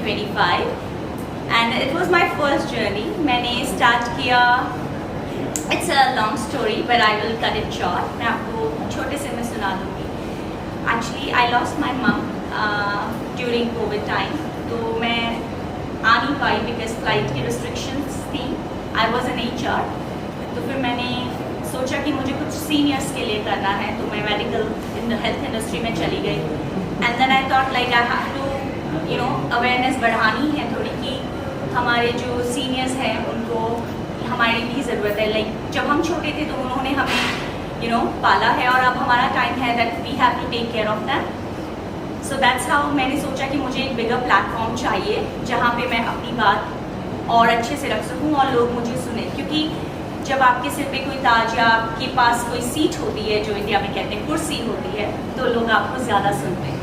25 and it was my first journey. मैंने start किया, it's a long story but I will cut it short. मैं आपको छोटे से में सुना दूँगी। एक्चुअली आई लॉस्ट माई मम ड्यूरिंग कोविड टाइम, तो मैं आ नहीं पाई बिकॉज फ्लाइट की रिस्ट्रिक्शंस थी। आई वॉज एन HR, तो फिर मैंने सोचा कि मुझे कुछ सीनियर्स के लिए करना है, तो मैं medical in the health industry में चली गई। And then I thought like I have to awareness बढ़ानी है थोड़ी, कि हमारे जो सीनियर्स हैं उनको हमारी भी ज़रूरत है। लाइक जब हम छोटे थे तो उन्होंने हमें पाला है, और अब हमारा टाइम है that we have to take care of them. So that's how मैंने सोचा कि मुझे एक बिगर प्लेटफॉर्म चाहिए जहाँ पे मैं अपनी बात और अच्छे से रख सकूँ और लोग मुझे सुने, क्योंकि जब आपके सिर पे कोई ताज या आपके पास कोई सीट होती है, जो इंडिया में कहते हैं कुर्सी होती है, तो लोग आपको ज़्यादा सुनते हैं।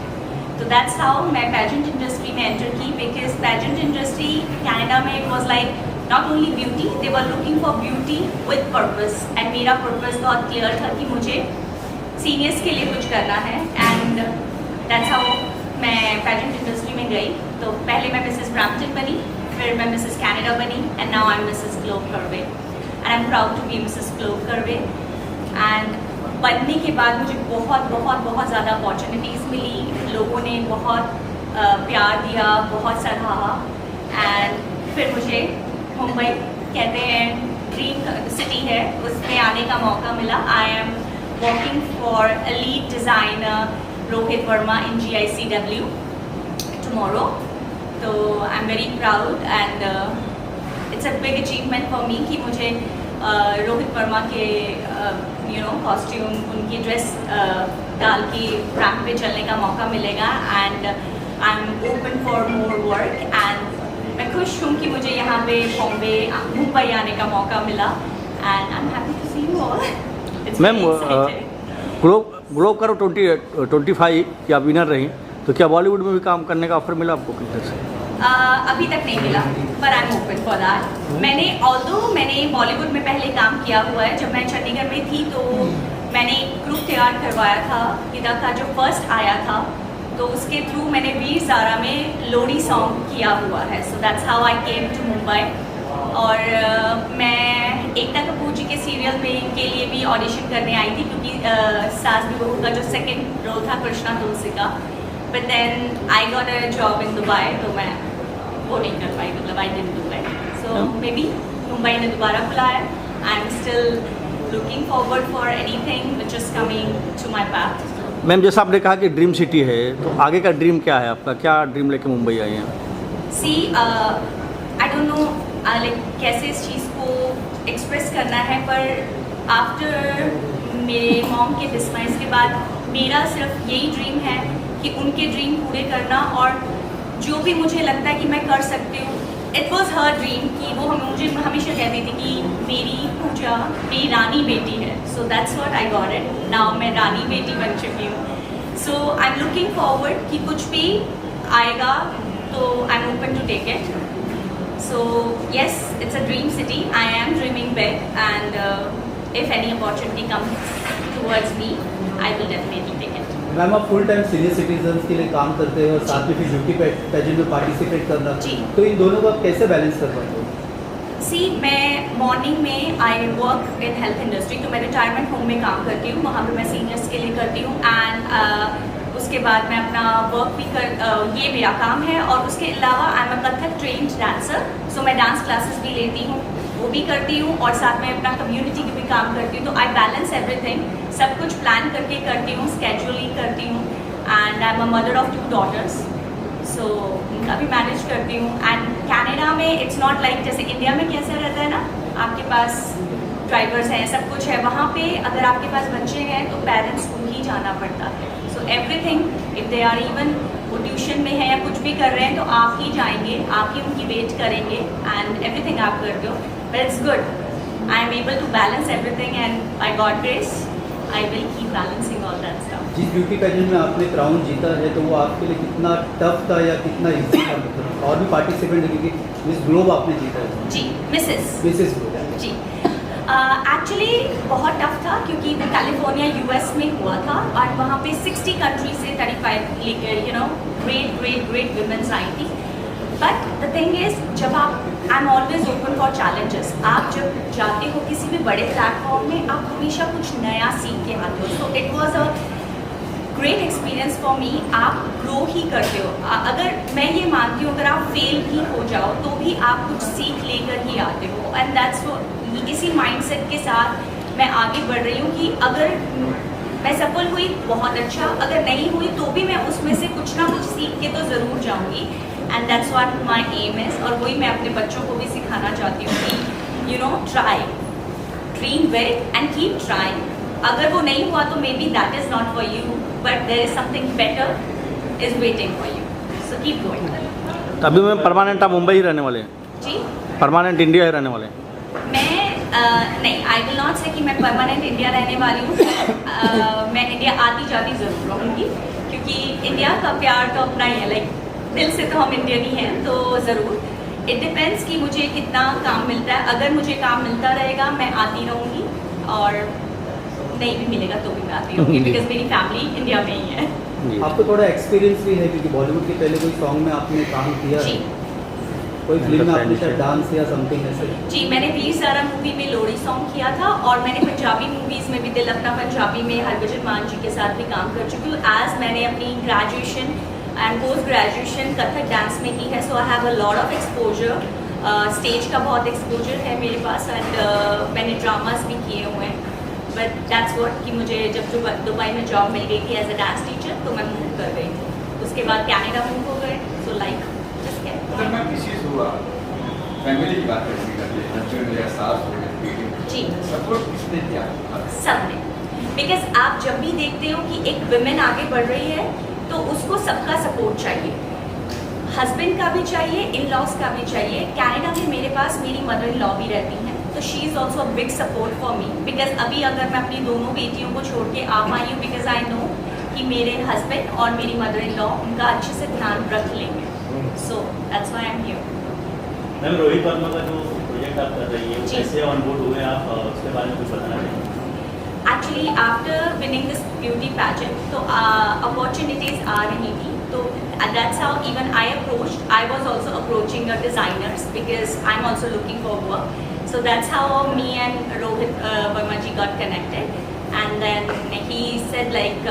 तो दैट्स हाउ मैं पैजेंट इंडस्ट्री में एंटर की, बिकॉज पैजेंट इंडस्ट्री कनाडा में it was like not only beauty, they were looking for beauty with purpose. And मेरा पर्पस बहुत क्लियर था कि मुझे सीनियर्स के लिए कुछ करना है। एंड दैट्स हाउ मैं पैजेंट इंडस्ट्री में गई। तो पहले मैं मिसेस ब्रैम्पटन बनी, फिर मैं मिसेस कनाडा बनी, and now I am Mrs Globe Curve, and I am proud to be Mrs Globe Curve. And बनने के बाद मुझे बहुत बहुत बहुत ज़्यादा अपॉर्चुनिटीज़ मिली, लोगों ने बहुत प्यार दिया, बहुत सराहा। एंड फिर मुझे मुंबई कहते हैं ड्रीम सिटी है, उसमें आने का मौका मिला। I am working for a lead designer Rohit Verma in GICW tomorrow. तो I am very proud and it's a big achievement for me कि मुझे रोहित वर्मा के कॉस्ट्यूम, उनकी ड्रेस डाल के रैंप पे चलने का मौका मिलेगा। And I am open for more work, and मैं खुश हूँ कि मुझे यहाँ पे मुंबई आने का मौका मिला। And I am happy to see you all. Ma'am, Globe Curve 2025 की आप विनर रही, तो क्या बॉलीवुड में भी काम करने का ऑफर मिला आपको किधर से? अभी तक नहीं मिला, पर आई एम ओपन फॉर दैट। मैंने बॉलीवुड में पहले काम किया हुआ है। जब मैं चंडीगढ़ में थी तो मैंने ग्रुप तैयार करवाया था, पिता का जो फर्स्ट आया था, तो उसके थ्रू मैंने वीर ज़ारा में लोहड़ी सॉन्ग किया हुआ है। So that's how I came to Mumbai. और मैं एकता कपूर जी के सीरियल में के लिए भी ऑडिशन करने आई थी, क्योंकि सास भी बहू का जो सेकंड रोल था कृष्णा तुलसी का, but then I got a job in Dubai, तो मैं वो नहीं कर पाई, मतलब I didn't do it. So maybe Mumbai ने दोबारा बुलाया। I am still looking forward for anything which is coming to my path. Ma'am, जैसा आपने कहा कि ड्रीम सिटी है, तो आगे का ड्रीम क्या है आपका? क्या ड्रीम लेके मुंबई आई हैं? सी आई डोंट नो लाइक कैसे इस चीज़ को एक्सप्रेस करना है, पर आफ्टर मेरे मॉम के डिस्माइस के बाद मेरा सिर्फ यही ड्रीम है कि उनके ड्रीम पूरे करना, और जो भी मुझे लगता है कि मैं कर सकती हूँ। इट वॉज हर ड्रीम कि वो मुझे हमेशा कहती थी कि मेरी पूजा मेरी रानी बेटी है। So that's what I got it. Now मैं रानी बेटी बन चुकी हूँ। So I am looking forward कि कुछ भी आएगा तो I am open to take it. So yes, it's a dream city. I am dreaming big, and if any opportunity comes towards me, I will definitely take it. Ma'am, आप full time senior citizens के लिए काम करते हैं और साथ में फिर ब्यूटी पेजेंट में पार्टिसिपेट करना, तो इन दोनों को आप कैसे बैलेंस कर पाते हो? सी, मैं मॉर्निंग में I work in health industry, तो मैं रिटायरमेंट होम में काम करती हूँ, वहाँ पे मैं सीनियर्स के लिए करती हूँ। एंड उसके बाद मैं अपना वर्क भी ये मेरा काम है, और उसके अलावा I am a Kathak trained dancer. So मैं डांस क्लासेस भी लेती हूँ, वो भी करती हूँ, और साथ में अपना कम्युनिटी की भी काम करती हूँ। तो आई बैलेंस एवरीथिंग, सब कुछ प्लान करके करती हूँ, स्केड्यूलिंग करती हूँ। And I am a mother of 2 daughters, सो उनका भी मैनेज करती हूँ। एंड कनाडा में इट्स नॉट लाइक जैसे इंडिया में कैसे रहता है ना, आपके पास ड्राइवर्स हैं, सब कुछ है। वहाँ पे अगर आपके पास बच्चे हैं तो पेरेंट्स को ही जाना पड़ता है। So everything, if they are even वो ट्यूशन में है या कुछ भी कर रहे हैं, तो आप ही जाएंगे, आप ही उनकी वेट करेंगे, एंड एवरीथिंग आप करते हो। But it's good, I am able to balance everything, and by God grace I will keep balancing all that stuff. जिस ब्यूटी पेजेंट में आपने क्राउन जीता है, तो वो आपके लिए कितना टफ था या कितना ईजी था? मतलब और भी पार्टिसिपेंट है, क्योंकि मिस ग्लोब आपने जीता है। जी, मिसेस ग्लोब जी। एक्चुअली बहुत टफ था, क्योंकि वो कैलिफोर्निया US में हुआ था, और वहाँ पे 60 कंट्री से 35 ग्रेट वुमेन्स आई थी। थिंग इज जब आप I am always open for challenges. आप जब जाते हो किसी भी बड़े प्लेटफॉर्म में आप हमेशा कुछ नया सीख के आते हो। So it was a great experience for me. आप ग्रो ही करते हो। अगर मैं ये मानती हूँ अगर आप फेल भी हो जाओ तो भी आप कुछ सीख लेकर ही आते हो। एंड दैट्स इसी माइंडसेट के साथ मैं आगे बढ़ रही हूँ कि अगर मैं सफल हुई बहुत अच्छा, अगर नहीं हुई तो भी मैं उसमें से कुछ ना कुछ सीख के तो ज़रूर जाऊँगी। And that's what my aim is. और वही मैं अपने बच्चों को भी सिखाना चाहती हूँ कि you know try, dream big and keep trying. अगर वो नहीं हुआ तो maybe that is not for you, but there is something better is waiting for you. So keep going. तो अभी मैं परमानेंट आप मुंबई ही रहने वाले हैं? जी, परमानेंट इंडिया ही रहने वाले हैं? मैं नहीं, आई विल नॉट से कि मैं परमानेंट इंडिया रहने वाली हूँ। मैं इंडिया आती जाती ज़रूर रहूँगी क्योंकि इंडिया का प्यार तो अपना ही है। लाइक दिल से तो हम इंडियन ही हैं, तो ज़रूर इट डिपेंड्स कि मुझे कितना काम मिलता है। अगर मुझे काम मिलता रहेगा मैं आती रहूँगी, और नहीं भी मिलेगा तो भी मैं आती रहूँगी बिकॉज मेरी फैमिली इंडिया में ही है। जी। आपको थोड़ा एक्सपीरियंस भी है क्योंकि बॉलीवुड के पहले कोई सॉन्ग में आपने काम किया जी है, कोई फिल्म में आपने शायद डांस या समथिंग ऐसे? जी, मैंने वीर ज़ारा मूवी में लोहड़ी सॉन्ग किया था, और मैंने पंजाबी मूवीज़ में भी दिल अपना पंजाबी में हरभजन मान जी के साथ भी काम कर चुकी हूँ। एज मैंने अपनी graduation and post graduation Kathak dance में की है। So I have a lot of exposure, stage का बहुत एक्सपोजर है मेरे पास। एंड मैंने ड्रामास भी किए हुए हैं। बट दैट्स व्हाट कि मुझे जब दुबई में जॉब मिल गई थी एज अ डांस टीचर तो मैं मूव कर गई थी। उसके बाद कनाडा मूव हो गए। सो लाइक अगर मैं मिसेस हुआ, फैमिली की बात करेंगे, हस्बैंड या सास हो या बेटी, जी सपोर्ट किसने दिया? सबने। बिकॉज आप जब भी देखते हो कि एक विमेन आगे बढ़ रही है तो उसको सबका सपोर्ट चाहिए। हस्बैंड का भी चाहिए, इन लॉज का भी चाहिए। कनाडा में मेरे पास मेरी मदर इन लॉ भी रहती हैं, तो she is also a big support for me. Because अभी अगर मैं अपनी दोनों बेटियों को छोड़ के आ पाई हूँ बिकॉज आई नो कि मेरे हस्बैंड और मेरी मदर इन लॉ उनका अच्छे से ध्यान रख लेंगे। So that's why I am here. Ma'am, Rohit Verma का जो प्रोजेक्ट आप कर रही है वो जी। कैसे ऑन बोर्ड हुए आप, उसके बारे में कुछ बताना चाहिए? Actually after winning this beauty pageant तो अपॉर्चुनिटीज़ आ रही थी, तो that's how even I approached. I was also approaching the designers because I am also looking for work. So that's how me and Rohit Varma ji got connected, and then he said like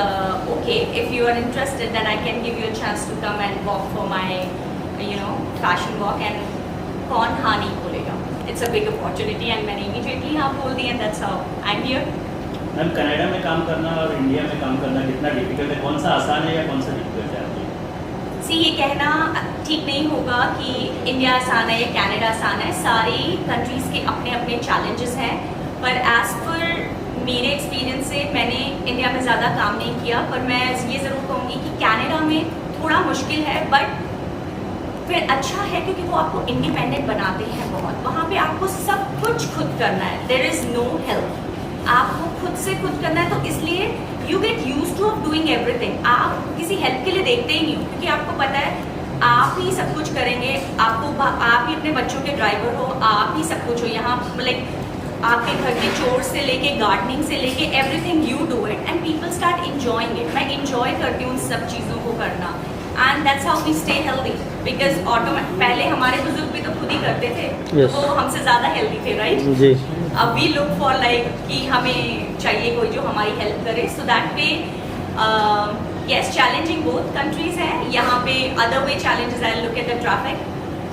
okay, if you are interested then I can give you a chance to come and walk for my fashion walk। and कौन हाँ नहीं बोलेगा, it's a big opportunity and मैंने immediately हाँ बोल दी, and that's how I'm here। Ma'am, Canada में काम करना और इंडिया में काम करना कितना डिफिकल्ट है? कौन सा आसान है या कौन सा डिफिकल्ट है आपके? सी, ये कहना ठीक नहीं होगा कि इंडिया आसान है या कनाडा आसान है। सारी कंट्रीज़ के अपने अपने चैलेंजेस हैं, पर एज़ पर मेरे एक्सपीरियंस से मैंने इंडिया में ज़्यादा काम नहीं किया, पर मैं ये ज़रूर कहूँगी कि कनाडा में थोड़ा मुश्किल है, बट फिर अच्छा है क्योंकि वो आपको इंडिपेंडेंट बनाते हैं बहुत। वहाँ पे आपको सब कुछ खुद करना है, देयर इज़ नो हेल्प, आपको खुद से खुद करना है। तो इसलिए you get use two of doing everything. आप किसी हेल्प के लिए देखते ही नहीं हो क्योंकि आपको पता है आप ही सब कुछ करेंगे। आप ही अपने बच्चों के ड्राइवर हो, आप ही सब कुछ हो। यहाँ लाइक आपके घर के चोर से लेके गार्डनिंग से लेके everything you do it and people start enjoying it. मैं इंजॉय करती हूँ उन सब चीज़ों को करना, and that's how we stay healthy. Because पहले हमारे बुजुर्ग भी तो खुद ही करते थे, Yes. वो हमसे ज़्यादा हेल्दी थे, राइट? जी। अब वी लुक फॉर लाइक कि हमें चाहिए कोई जो हमारी हेल्प करे। So that way yes, challenging both countries हैं। यहाँ पे other way challenges I look at the traffic,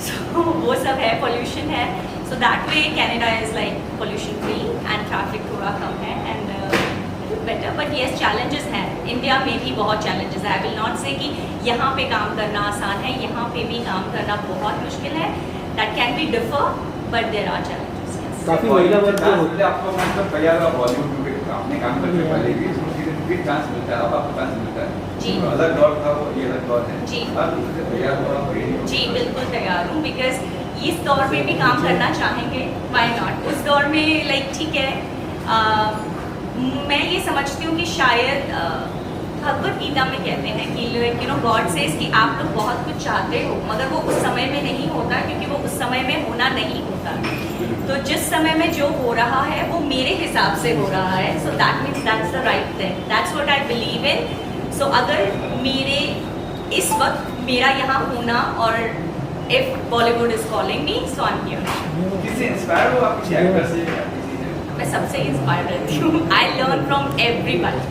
so वो सब है, पोल्यूशन है। So that way Canada is like pollution free and traffic थोड़ा कम है and better. But yes, challenges हैं। इंडिया में भी बहुत चैलेंजेस है। आई विल नॉट से कि यहाँ पे काम करना आसान है, यहाँ पे भी काम करना बहुत मुश्किल है। That can be differ, but there are challenges. काफी महिला वर्ग जो होता है, आपको मतलब तैयार बॉलीवुड में आपने काम करने पहले भी चांस मिलता है, अब आपको चांस मिलता है। जी। तो अलग दौर था वो, ये अलग दौर है। जी। आप उससे तैयार हो, आप ready हो। जी बिल्कुल तैयार हूँ, बिकॉज इस दौर में भी काम करना चाहेंगे, व्हाई नॉट। उस दौर में लाइक ठीक है, मैं ये समझती हूँ कि शायद भगवत गीता में कहते हैं कि गॉड सेज कि आप लोग बहुत कुछ चाहते हो मगर वो उस समय में नहीं होता, क्योंकि वो उस समय में होना नहीं होता। तो जिस समय में जो हो रहा है वो मेरे हिसाब से हो रहा है। So that means that's the right thing, that's what I believe in. So अगर मेरे इस वक्त मेरा यहाँ होना और if Bollywood is calling me, so I'm here. किससे इंस्पायर हो आप किसी एक्टर से या किसी से? मैं सबसे इंस्पायर रहती हूँ. I learn from everybody.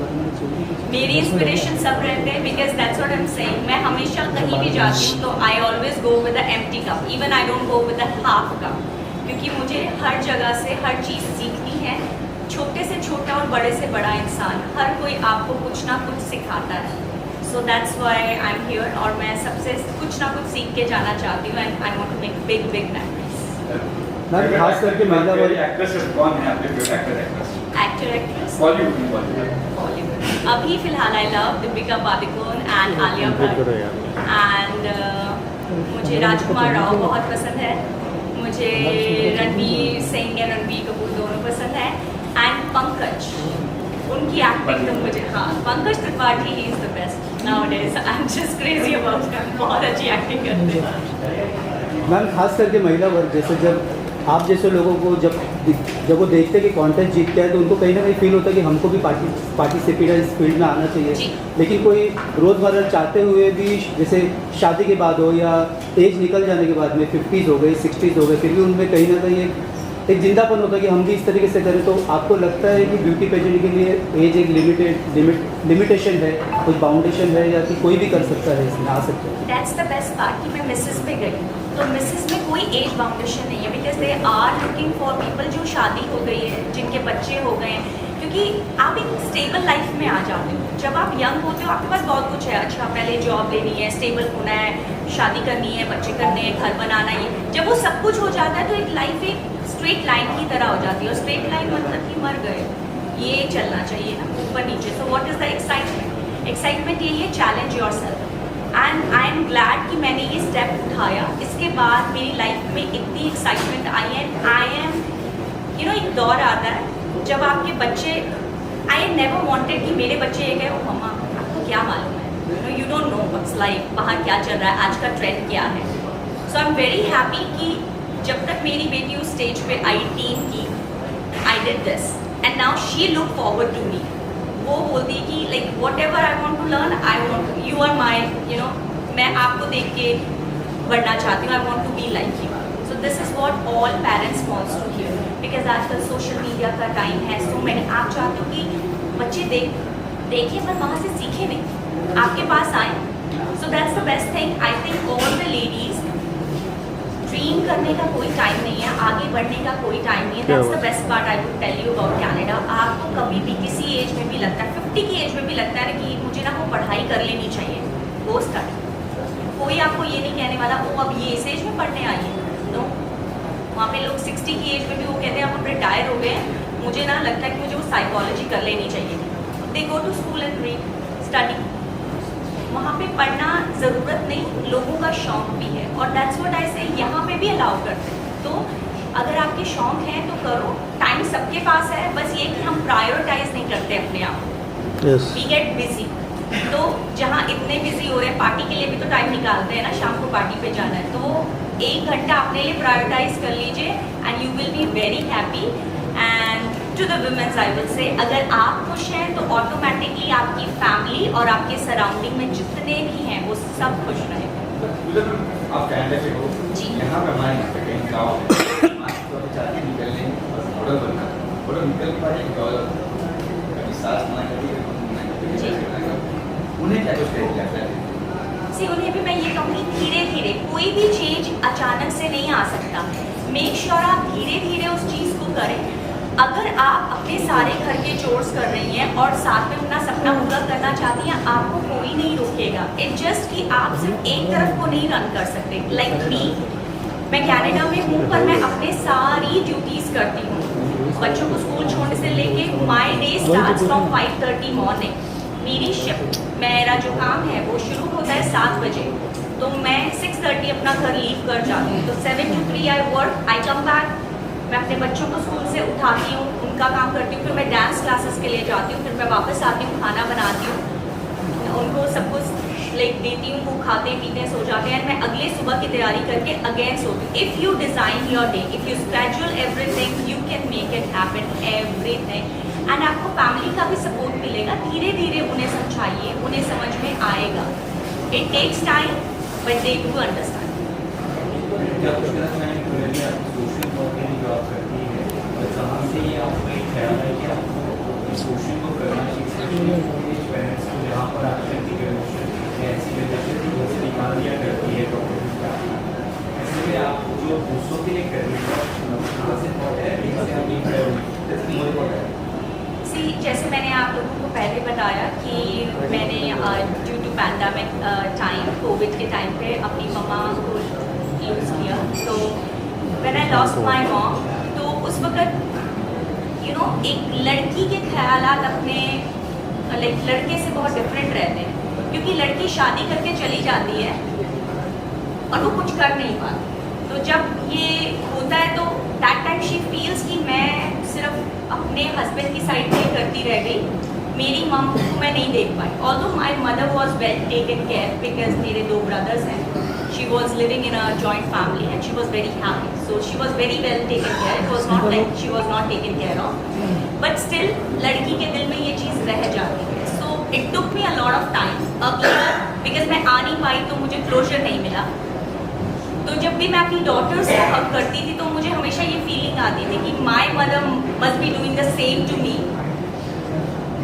मेरी इंस्पिरेशन सब रहते हैं because that's what I am saying. मैं हमेशा कहीं भी जाती हूँ तो I always go with the empty cup. Even I don't go with the half cup, क्योंकि मुझे हर जगह से हर चीज़ सीखनी है. छोटे से छोटा और बड़े से बड़ा इंसान, हर कोई आपको कुछ ना कुछ सिखाता है. So that's why I am here. और मैं सबसे कुछ ना कुछ सीख के जाना चाहती हूँ and I want to make big big memories. Ma'am खास करके महिला वर्ग एक्ट्रेस कौन है आपके favourite actor actress? Actor actress Bollywood Bollywood अभी फिलहाल I love Deepika Padukone and Alia Bhatt. And मुझे राजकुमार राव बहुत पसंद है. मुझे रणवीर सिंह या रणवीर कपूर दोनों पसंद है. एंड पंकज, उनकी एक्टिंग तो मुझे, हाँ, Pankaj Tripathi he is the best nowadays. I am just crazy about him. बहुत अच्छी एक्टिंग करते हैं. मैम खास करके महिला वर्ग जैसे जब आप जैसे लोगों को जब वो देखते हैं कि कॉन्टेस्ट जीत के आए तो उनको कहीं ना कहीं फील होता है कि हमको भी पार्टिसिपेट इस फील्ड में आना चाहिए. जी. लेकिन कोई रोज़मर्रा चाहते हुए भी जैसे शादी के बाद हो या एज निकल जाने के बाद में 50s हो गई 60s हो गए, फिर भी उनमें कहीं ना कहीं एक जिंदापन होता है कि हम भी इस तरीके से करें. तो आपको लगता है कि ब्यूटी पेजेंट के लिए एज एक लिमिटेशन है, कुछ बाउंडेशन है, या कि कोई भी कर सकता है इसमें आ सकता है? दैट्स द बेस्ट पार्ट कि मैं मिसेस पे गई तो मिसेस में कोई एज बाउंडेशन नहीं है. Because they are looking for people जो शादी हो गई है, जिनके बच्चे हो गए हैं. क्योंकि आप एक स्टेबल लाइफ में आ जाते हो. जब आप यंग होते हो आपके पास बहुत कुछ है. अच्छा, पहले जॉब लेनी है, स्टेबल होना है, शादी करनी है, बच्चे करने हैं, घर बनाना है. जब वो सब कुछ हो जाता है तो एक लाइफ एक स्ट्रेट लाइन की तरह हो जाती है. और स्ट्रेट लाइन मतलब कि मर गए, ये चलना चाहिए ना, ऊपर नीचे. So what is the excitement? Excitement यही है, challenge yourself. And I am glad कि मैंने ये स्टेप उठाया. इसके बाद मेरी लाइफ में इतनी एक्साइटमेंट आई है. आई एम एक दौर आता है जब आपके बच्चे, आई नेवर वांटेड कि मेरे बच्चे ये कहे, ओ मम्मा आपको क्या मालूम है, you don't know what's life, बाहर क्या चल रहा है, आज का ट्रेंड क्या है. So I am very happy कि जब तक मेरी बेटी उस स्टेज पे आई टीन की, I did this and now she look forward to me. वो बोलती है कि like whatever I want to learn, I want, you are my, मैं आपको देख के बढ़ना चाहती हूँ. I want to be like you. So this is what all parents wants to hear. Because आजकल सोशल मीडिया का टाइम है. सो मैंने, आप चाहते हो कि बच्चे देखें पर वहाँ से सीखे नहीं, आपके पास आए. So that's the best thing. I think all the ladies, dream करने का कोई टाइम नहीं है, आगे बढ़ने का कोई टाइम नहीं है. That's the best part I would tell you about Canada. आपको कभी भी किसी एज में भी लगता है, 50 की एज में भी लगता है कि मुझे ना वो पढ़ाई कर लेनी चाहिए, वो स्टडी. कोई आपको ये नहीं कहने वाला वो अब ये इस एज में पढ़ने आई है. नो, वहाँ पे लोग 60 की एज में भी वो कहते हैं आप अब रिटायर हो गए हैं, मुझे ना लगता है कि मुझे वो साइकोलॉजी कर लेनी चाहिए. They go to school and read, study. वहाँ पे पढ़ना ज़रूरत नहीं, लोगों का शौक भी है. और दैट्स व्हाट आई से, यहाँ पे भी अलाउ करते हैं. तो अगर आपके शौक हैं तो करो. टाइम सबके पास है, बस ये कि हम प्रायोरिटाइज नहीं करते अपने आप को. We get busy. तो जहाँ इतने बिजी हो रहे हैं, पार्टी के लिए भी तो टाइम निकालते हैं ना, शाम को पार्टी पे जाना है, तो 1 घंटा अपने लिए प्रायोरिटाइज कर लीजिए and you will be very happy. And to the womens I will say, अगर आप खुश हैं तो ऑटोमेटिकली आपकी फैमिली और आपके सराउंडिंग में जितने भी हैं वो सब खुश रहेंगे. आप कनाडा से हो जी. यहाँ पे हमारे यहाँ पे कहीं जाओ, मास्क तो चाहते निकलने और फोटो बनना, फोटो निकल के बाद कभी सास मना करी, उन्हें क्या कुछ कहते हैं? सी, उन्हें भी मैं ये कहूँगी, धीरे धीरे, कोई भी चेंज अचानक से नहीं आ सकता. मेक श्योर आप धीरे धीरे उस चीज़ को करें. अगर आप अपने सारे घर के चोर्स कर रही हैं और साथ में अपना सपना पूरा करना चाहती हैं, आपको कोई नहीं रोकेगा. इट जस्ट कि आप सिर्फ एक तरफ को नहीं रन कर सकते. लाइक मी, मैं कनाडा में हूँ पर मैं अपने सारी ड्यूटीज़ करती हूँ. बच्चों को स्कूल छोड़ने से लेके my day starts from 5:30 morning. मेरी शिफ्ट, मेरा जो काम है वो शुरू होता है 7 बजे, तो मैं 6:30 अपना घर लीव कर जाती हूँ. तो 7 to 3 I work, I come back. मैं अपने बच्चों को स्कूल से उठाती हूँ, उनका काम करती हूँ, फिर मैं डांस क्लासेस के लिए जाती हूँ, फिर मैं वापस आती हूँ, खाना बनाती हूँ, उनको सब कुछ देती हूँ, वो खाते पीते सो जाते हैं. मैं अगले सुबह की तैयारी करके अगेन सोती हूँ. If you design your day, if you schedule everything, you can make it happen everything. And आपको फैमिली का भी सपोर्ट मिलेगा. धीरे धीरे उन्हें समझाइए, उन्हें समझ में आएगा. It takes time but they do understand. क्या कुछ कहना चाहेंगे कि आप सोशल वर्क में जो आप करती हैं और कहाँ से ये आपका एक ख्याल है कि आपको सोशल वर्क करना चाहिए, पेरेंट्स को जहाँ पर आकर ऐसी वजह से घर से निकाल दिया करती है ऐसे में आप जो दूसरों के लिए कर रही है कहाँ से सी, जैसे मैंने आप लोगों को पहले बताया कि मैंने due to pandemic time, Covid के टाइम पे अपनी मम्मा को लूज़ किया। तो when I lost my mom, तो उस वक्त यू नो एक लड़की के ख्यालात अपने लाइक लड़के से बहुत डिफरेंट रहते हैं, क्योंकि लड़की शादी करके चली जाती है और वो कुछ कर नहीं पाती। तो जब ये होता है तो दैट टाइम शी फील्स कि मैं सिर्फ अपने हस्बैंड की साइड नहीं करती रह गई, मेरी मम को मैं नहीं देख पाई। Although my mother was well taken care because मेरे 2 ब्रदर्स हैं, she was living in a joint family and she was very happy, so she was very well taken care. It was not like she was not taken care of, but still लड़की के दिल में ये चीज़ रह जाती है। So it took me a lot of time अब बिकॉज मैं आ नहीं पाई तो मुझे क्लोजर नहीं मिला। तो जब भी मैं अपनी डॉटर्स को हक करती थी तो मुझे हमेशा ये फीलिंग आती थी कि my mother must be doing the same to me,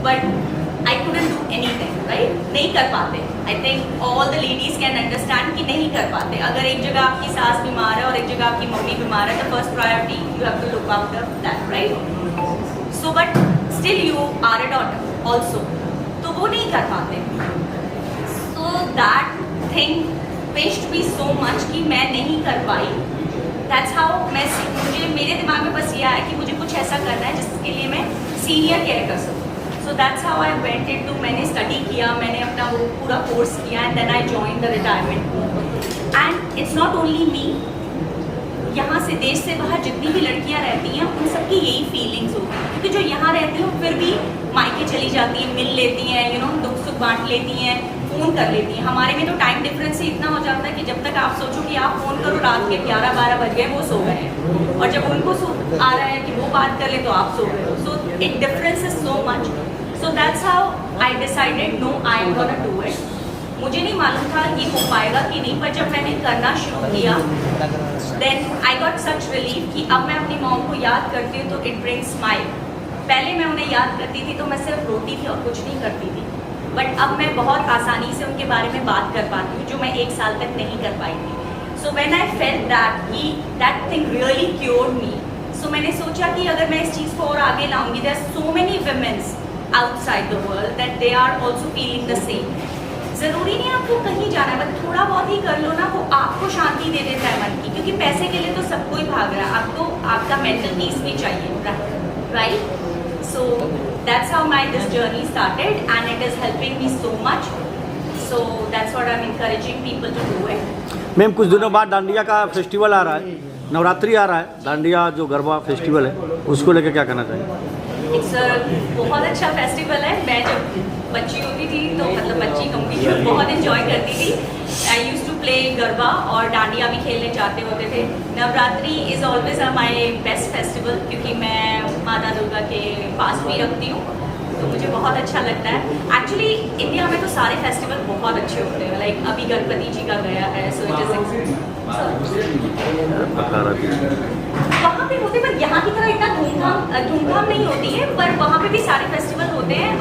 but I couldn't do anything, right? नहीं कर पाते। I think all the ladies can understand कि नहीं कर पाते। अगर एक जगह आपकी सास बीमार है और एक जगह आपकी मम्मी बीमार है, तो first priority you have to look after that, right? So but still you are a daughter also, तो वो नहीं कर पाते। So that thing pinched me so much कि मैं नहीं कर पाई। दैट्स हाउ मुझे मेरे दिमाग में बस ये आया कि मुझे कुछ ऐसा करना है जिसके लिए मैं सीनियर केयर कर सकूँ। So that's how I went into, मैंने स्टडी किया, मैंने अपना वो पूरा कोर्स किया and then I join the retirement. And it's not only me, यहाँ से देश से बाहर जितनी भी लड़कियाँ रहती हैं उन सबकी यही फीलिंग्स होती हैं, क्योंकि जो यहाँ रहती हैं फिर भी मायके चली जाती हैं, मिल लेती हैं, यू नो दुख सुख बांट लेती हैं, फ़ोन कर लेती हैं। हमारे में तो टाइम डिफरेंस ही इतना हो जाता है कि जब तक आप सोचो कि आप फ़ोन करो रात के 11-12 बज गए, वो सो गए हैं, और जब उनको आ रहा है कि वो बात कर ले तो आप सो गए हो। So it difference is so much. So that's how I decided no, I am gonna do it. मुझे नहीं मालूम था ये हो पाएगा कि नहीं, पर जब मैंने करना शुरू किया then I got such relief कि अब मैं अपनी मॉम को याद करती हूँ तो इट ब्रिंग्स स्माइल। पहले मैं उन्हें याद करती थी तो मैं सिर्फ रोती थी और कुछ नहीं करती थी, बट अब मैं बहुत आसानी से उनके बारे में बात कर पाती हूँ, जो मैं 1 साल तक नहीं कर पाई थी। So when I felt that कि दैट थिंग रियली क्योर्ड मी, सो मैंने सोचा कि अगर मैं इस चीज़ को और आगे लाऊंगी, there are so many womens outside the world that they are also feeling the same. ज़रूरी नहीं आपको कहीं जाना है, बट थोड़ा बहुत ही कर लो ना, वो आपको शांति दे देता है मन की, क्योंकि पैसे के लिए तो सब कोई भाग रहा है, आपको आपका मेंटल पीस भी चाहिए, right? So that's how this journey started, and it is helping me so much. So that's what I'm encouraging people to do it. Ma'am कुछ दिनों बाद डांडिया का फेस्टिवल आ रहा है, नवरात्रि आ रहा है, डांडिया जो गरबा फेस्टिवल है उसको लेकर क्या कहना चाहिए? It's a बहुत अच्छा फेस्टिवल है। मैं जब बच्ची होती थी तो मतलब बच्ची कहूँगी बहुत इंजॉय करती थी। आई यूज टू प्ले गरबा और डांडिया भी खेलने जाते होते थे। Navratri is always my best festival, क्योंकि मैं माता दुर्गा के पास भी रखती हूँ, तो मुझे बहुत अच्छा लगता है। एक्चुअली इंडिया में तो सारे फेस्टिवल बहुत अच्छे होते हैं, लाइक अभी गणपति जी का गया है, सो इट इज वहाँ पे होते, पर यहाँ की तरह इतना धूमधाम नहीं होती है, पर वहाँ पे भी सारे फेस्टिवल होते हैं।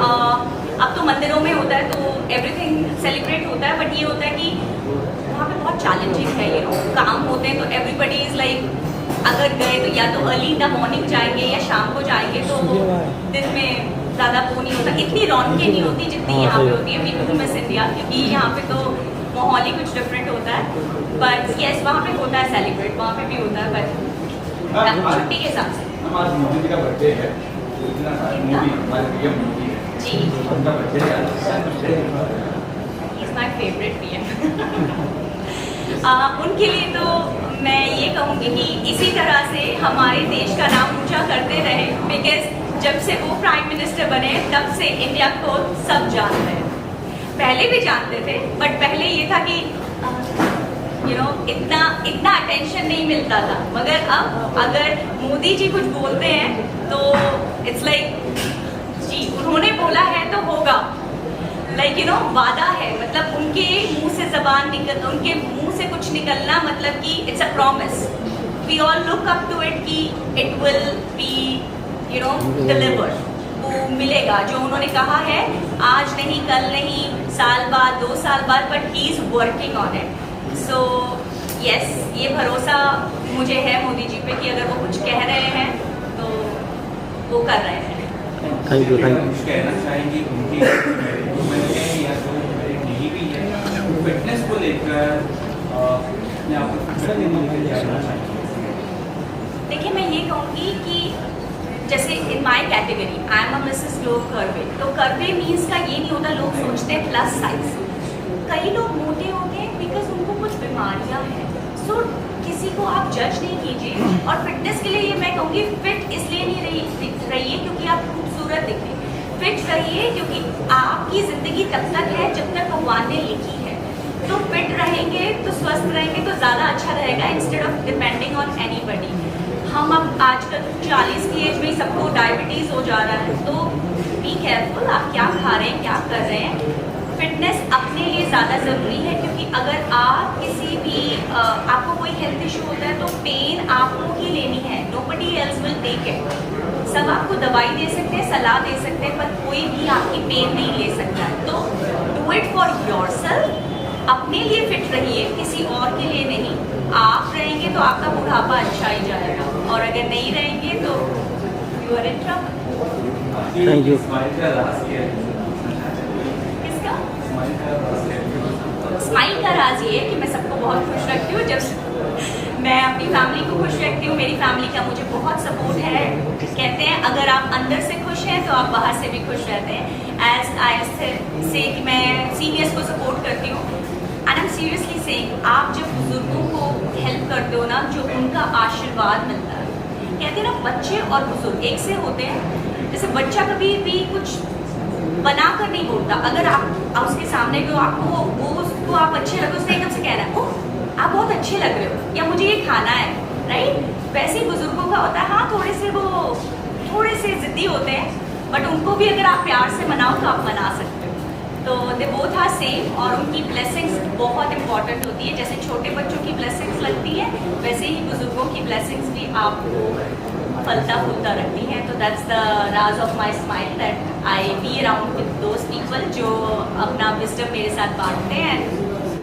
अब तो मंदिरों में होता है तो एवरीथिंग सेलिब्रेट होता है, बट ये होता है कि वहाँ पे बहुत चैलेंजिंग है, यू नो काम होते हैं, तो एवरीबडी इज़ लाइक अगर गए तो या तो अर्ली इन द मॉर्निंग जाएंगे या शाम को जाएंगे, तो दिन में ज़्यादा वो नहीं होता, इतनी रौनकें नहीं होती जितनी यहाँ पे होती है। वी डू मिस इंडिया, क्योंकि यहाँ पे तो माहौल ही कुछ डिफरेंट होता है। बट यस, वहाँ पे होता है सेलिब्रेट, वहाँ पे भी होता है, बट छुट्टी के हिसाब से। आज मोदी जी का बर्थडे है, हमारे पीएम मोदी है जी, उनका बर्थडे है, इज़ माई फेवरेट पीएम। उनके लिए तो मैं ये कहूँगी कि इसी तरह से हमारे देश का नाम ऊंचा करते रहे, बिकॉज जब से वो प्राइम मिनिस्टर बने तब से इंडिया को सब जानते हैं। पहले भी जानते थे, बट पहले ये था कि यू नो इतना अटेंशन नहीं मिलता था, मगर अब अगर मोदी जी कुछ बोलते हैं तो इट्स लाइक जी उन्होंने बोला है तो होगा। लाइक वादा है, मतलब उनके मुंह से जबान निकल, उनके मुंह से कुछ निकलना मतलब कि it's a promise, we all look up to it कि इट विल बी डिलीवर्ड, वो मिलेगा जो उन्होंने कहा है, आज नहीं कल नहीं, साल बाद 2 साल बाद, but he is working on it. So yes, ये भरोसा मुझे है मोदी जी पे कि अगर वो कुछ कह रहे हैं तो वो कर रहे हैं। थैंक यू, थैंक कुछ कहना चाहेंगी उनकी मूवमेंट है या जो नहीं भी है, फिटनेस को लेकर अपने आप को फिट करने के लिए कहना चाहेंगे? देखिए, मैं ये कहूँगी कि जैसे in my category I am a Mrs Globe Curvy, तो कर्वे मीन्स का ये नहीं होता, लोग सोचते हैं प्लस साइज, कई लोग मोटे होते हैं बिकॉज उनको कुछ बीमारियां हैं। सो किसी को आप जज नहीं कीजिए, और फिटनेस के लिए ये मैं कहूँगी फिट इसलिए नहीं रहिए क्योंकि आप खूबसूरत दिखें, फिट रहिए क्योंकि आपकी ज़िंदगी तब तक है जब तक भगवान ने लिखी है। तो फिट रहेंगे तो स्वस्थ रहेंगे तो ज़्यादा अच्छा रहेगा, instead of depending on anybody. हम अब आजकल 40 की एज में सबको डायबिटीज़ हो जा रहा है, तो बी केयरफुल आप क्या खा रहे हैं, क्या कर रहे हैं। फिटनेस अपने लिए ज़्यादा ज़रूरी है, क्योंकि अगर आप किसी भी आपको कोई हेल्थ इशू होता है तो पेन आपको ही लेनी है, nobody else will take it. सब आपको दवाई दे सकते हैं, सलाह दे सकते हैं, पर कोई भी आपकी पेन नहीं ले सकता है। तो डू इट फॉर योरसेल्फ, अपने लिए फिट रहिए, किसी और के लिए नहीं। आप रहेंगे तो आपका बुढ़ापा अच्छा ही जाएगा, और अगर नहीं रहेंगे तो you are in trouble. Thank you. Smile का राज क्या है? किसका? स्माइल का राज क्या है? स्माइल का राज ये है कि मैं सबको बहुत खुश रखती हूँ, जब मैं अपनी फैमिली को खुश रखती हूँ, मेरी फैमिली का मुझे बहुत सपोर्ट है। कहते हैं अगर आप अंदर से खुश हैं तो आप बाहर से भी खुश रहते हैं। एज आई से कि मैं सीनियर्स को सपोर्ट करती हूँ, and I am seriously saying, आप जब बुजुर्गों को हेल्प करते हो ना, जो उनका आशीर्वाद मिलता है, कहते हैं ना बच्चे और बुजुर्ग एक से होते हैं। जैसे बच्चा कभी भी कुछ बना कर नहीं बोलता, अगर आप उसके सामने को आपको वो उसको आप अच्छे लगे, उसने एकदम से कह रहा है ओह आप बहुत अच्छे लग रहे हो, या मुझे ये खाना है, राइट। वैसे ही बुजुर्गों का होता है, हाँ थोड़े से जिद्दी होते हैं, बट उनको भी अगर आप प्यार से मनाओ तो आप मना सकते हो। तो दे बोथ आर सेम, और उनकी ब्लेसिंग्स बहुत इंपॉर्टेंट होती है। जैसे छोटे बच्चों की ब्लेसिंग्स लगती है, वैसे ही बुजुर्गों की ब्लेसिंग्स भी आपको फलता फूलता रखती हैं। तो that's the Raj of my smile, that I be around with those people जो अपना विजडम मेरे साथ बांटते हैं।